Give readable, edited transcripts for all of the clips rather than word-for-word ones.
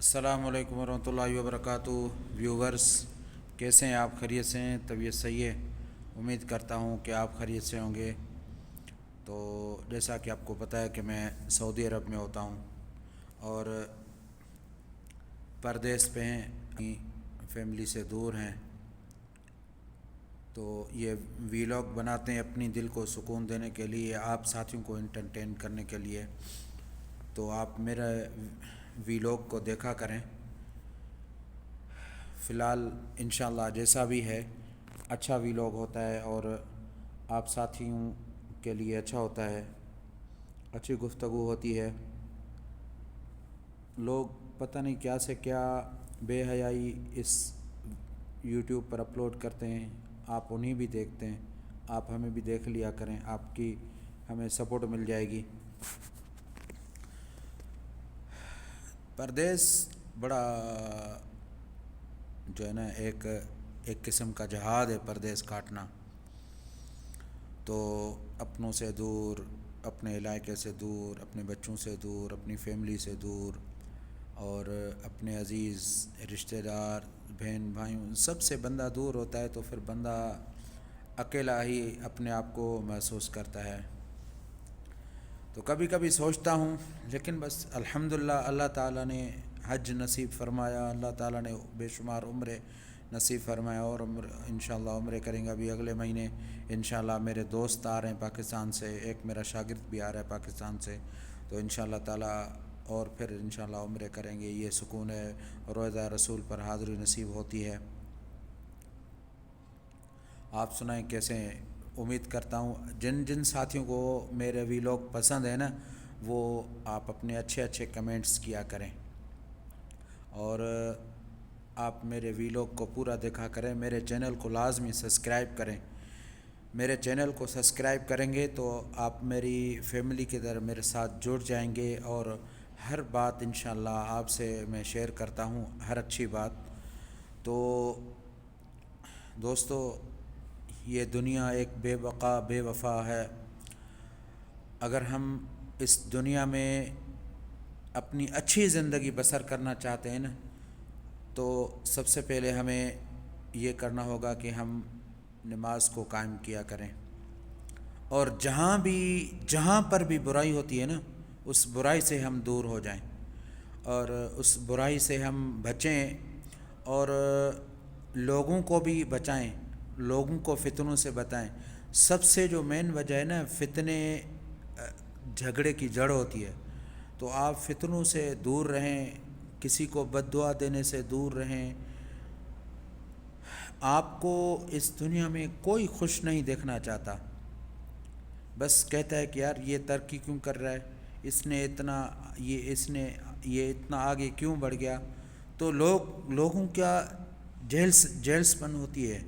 السلام علیکم ورحمۃ اللہ وبرکاتہ ویورز، کیسے ہیں آپ؟ خیریت سے ہیں؟ طبیعت صحیح ہے؟ امید کرتا ہوں کہ آپ خیریت سے ہوں گے۔ تو جیسا کہ آپ کو پتہ ہے کہ میں سعودی عرب میں ہوتا ہوں اور پردیس پہ ہیں، اپنی فیملی سے دور ہیں، تو یہ ویلاگ بناتے ہیں اپنی دل کو سکون دینے کے لیے، آپ ساتھیوں کو انٹرٹین کرنے کے لیے۔ تو آپ میرا ویلاگ کو دیکھا کریں۔ فی الحال انشاءاللہ جیسا بھی ہے اچھا ویلاگ ہوتا ہے اور آپ ساتھیوں کے لیے اچھا ہوتا ہے، اچھی گفتگو ہوتی ہے۔ لوگ پتہ نہیں کیا سے کیا بے حیائی اس یوٹیوب پر اپلوڈ کرتے ہیں، آپ انہیں بھی دیکھتے ہیں، آپ ہمیں بھی دیکھ لیا کریں، آپ کی ہمیں سپورٹ مل جائے گی۔ پردیس بڑا جو ہے نا ایک قسم کا جہاد ہے، پردیس کاٹنا۔ تو اپنوں سے دور، اپنے علاقے سے دور، اپنے بچوں سے دور، اپنی فیملی سے دور اور اپنے عزیز رشتہ دار بہن بھائیوں سب سے بندہ دور ہوتا ہے، تو پھر بندہ اکیلا ہی اپنے آپ کو محسوس کرتا ہے۔ تو کبھی کبھی سوچتا ہوں، لیکن بس الحمدللہ اللہ تعالیٰ نے حج نصیب فرمایا، اللہ تعالیٰ نے بے شمار عمرے نصیب فرمایا اور انشاءاللہ عمرے کریں گے ابھی اگلے مہینے انشاءاللہ۔ میرے دوست آ رہے ہیں پاکستان سے، ایک میرا شاگرد بھی آ رہا ہے پاکستان سے، تو انشاءاللہ تعالیٰ اور پھر انشاءاللہ عمرے کریں گے۔ یہ سکون ہے، روضہ رسول پر حاضری نصیب ہوتی ہے۔ آپ سنائیں کیسے ہیں؟ امید کرتا ہوں جن ساتھیوں کو میرے ویلاگ پسند ہے نا، وہ آپ اپنے اچھے اچھے کمنٹس کیا کریں اور آپ میرے ویلاگ کو پورا دیکھا کریں۔ میرے چینل کو لازمی سبسکرائب کریں۔ میرے چینل کو سبسکرائب کریں گے تو آپ میری فیملی کی طرح میرے ساتھ جڑ جائیں گے اور ہر بات انشاءاللہ آپ سے میں شیئر کرتا ہوں، ہر اچھی بات۔ تو دوستو، یہ دنیا ایک بے بقا بے وفا ہے۔ اگر ہم اس دنیا میں اپنی اچھی زندگی بسر کرنا چاہتے ہیں نا، تو سب سے پہلے ہمیں یہ کرنا ہوگا کہ ہم نماز کو قائم کیا کریں اور جہاں پر بھی برائی ہوتی ہے نا، اس برائی سے ہم دور ہو جائیں اور اس برائی سے ہم بچیں اور لوگوں کو بھی بچائیں، لوگوں کو فتنوں سے بتائیں۔ سب سے جو مین وجہ ہے نا، فتنے جھگڑے کی جڑ ہوتی ہے، تو آپ فتنوں سے دور رہیں، کسی کو بد دعا دینے سے دور رہیں۔ آپ کو اس دنیا میں کوئی خوش نہیں دیکھنا چاہتا، بس کہتا ہے کہ یار یہ ترقی کیوں کر رہا ہے، اس نے اتنا آگے کیوں بڑھ گیا۔ تو لوگوں کیا جیلس پن ہوتی ہے۔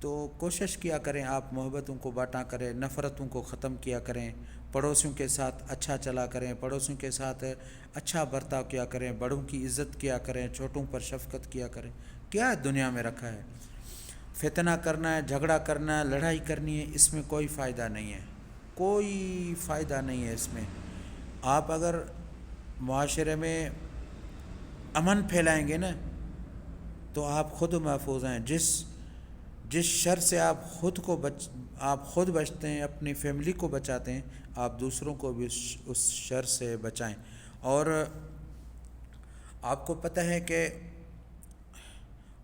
تو کوشش کیا کریں، آپ محبتوں کو بانٹا کریں، نفرتوں کو ختم کیا کریں، پڑوسیوں کے ساتھ اچھا چلا کریں، پڑوسیوں کے ساتھ اچھا برتاؤ کیا کریں، بڑوں کی عزت کیا کریں، چھوٹوں پر شفقت کیا کریں۔ کیا دنیا میں رکھا ہے؟ فتنہ کرنا ہے، جھگڑا کرنا ہے، لڑائی کرنی ہے، اس میں کوئی فائدہ نہیں ہے، کوئی فائدہ نہیں ہے اس میں۔ آپ اگر معاشرے میں امن پھیلائیں گے نا، تو آپ خود محفوظ ہیں۔ جس شر سے آپ خود بچتے ہیں، اپنی فیملی کو بچاتے ہیں، آپ دوسروں کو بھی اس شر سے بچائیں۔ اور آپ کو پتہ ہے کہ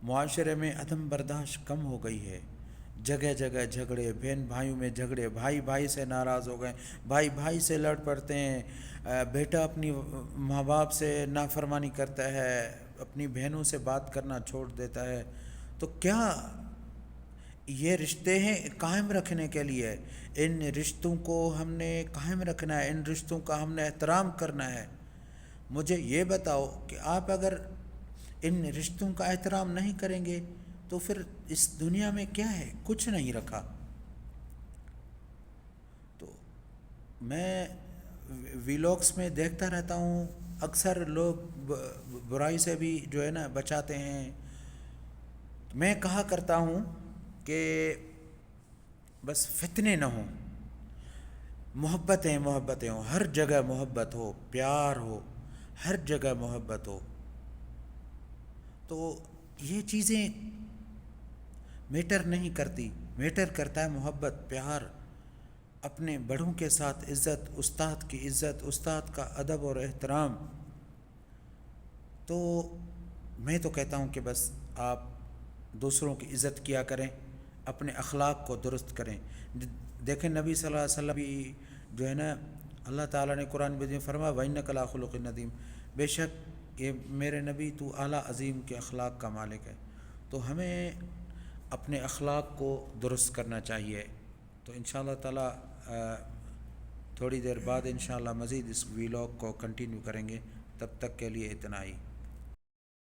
معاشرے میں عدم برداشت کم ہو گئی ہے، جگہ جگہ جھگڑے، بہن بھائیوں میں جھگڑے، بھائی بھائی سے ناراض ہو گئے، بھائی بھائی سے لڑ پڑتے ہیں، بیٹا اپنی ماں باپ سے نافرمانی کرتا ہے، اپنی بہنوں سے بات کرنا چھوڑ دیتا ہے۔ تو کیا یہ رشتے ہیں قائم رکھنے کے لیے؟ ان رشتوں کو ہم نے قائم رکھنا ہے، ان رشتوں کا ہم نے احترام کرنا ہے۔ مجھے یہ بتاؤ کہ آپ اگر ان رشتوں کا احترام نہیں کریں گے تو پھر اس دنیا میں کیا ہے؟ کچھ نہیں رکھا۔ تو میں ویلاگس میں دیکھتا رہتا ہوں، اکثر لوگ برائی سے بھی جو ہے نا بچاتے ہیں۔ میں کہا کرتا ہوں کہ بس فتنے نہ ہوں، محبتیں ہوں، ہر جگہ محبت ہو، پیار ہو، ہر جگہ محبت ہو۔ تو یہ چیزیں میٹر نہیں کرتی، میٹر کرتا ہے محبت، پیار، اپنے بڑوں کے ساتھ عزت، استاد کی عزت، استاد کا ادب اور احترام۔ تو میں تو کہتا ہوں کہ بس آپ دوسروں کی عزت کیا کریں، اپنے اخلاق کو درست کریں۔ دیکھیں نبی صلی اللہ علیہ وسلم بھی جو ہے نا، اللہ تعالیٰ نے قرآن مجید میں فرمایا وَإِنَّكَ لَعَلَىٰ خُلُقٍ عَظِيمٍ، بے شک یہ میرے نبی تو اعلیٰ عظیم کے اخلاق کا مالک ہے۔ تو ہمیں اپنے اخلاق کو درست کرنا چاہیے۔ تو انشاءاللہ تعالیٰ تھوڑی دیر بعد انشاءاللہ مزید اس ویلاگ کو کنٹینیو کریں گے، تب تک کے لیے اتنا ہی۔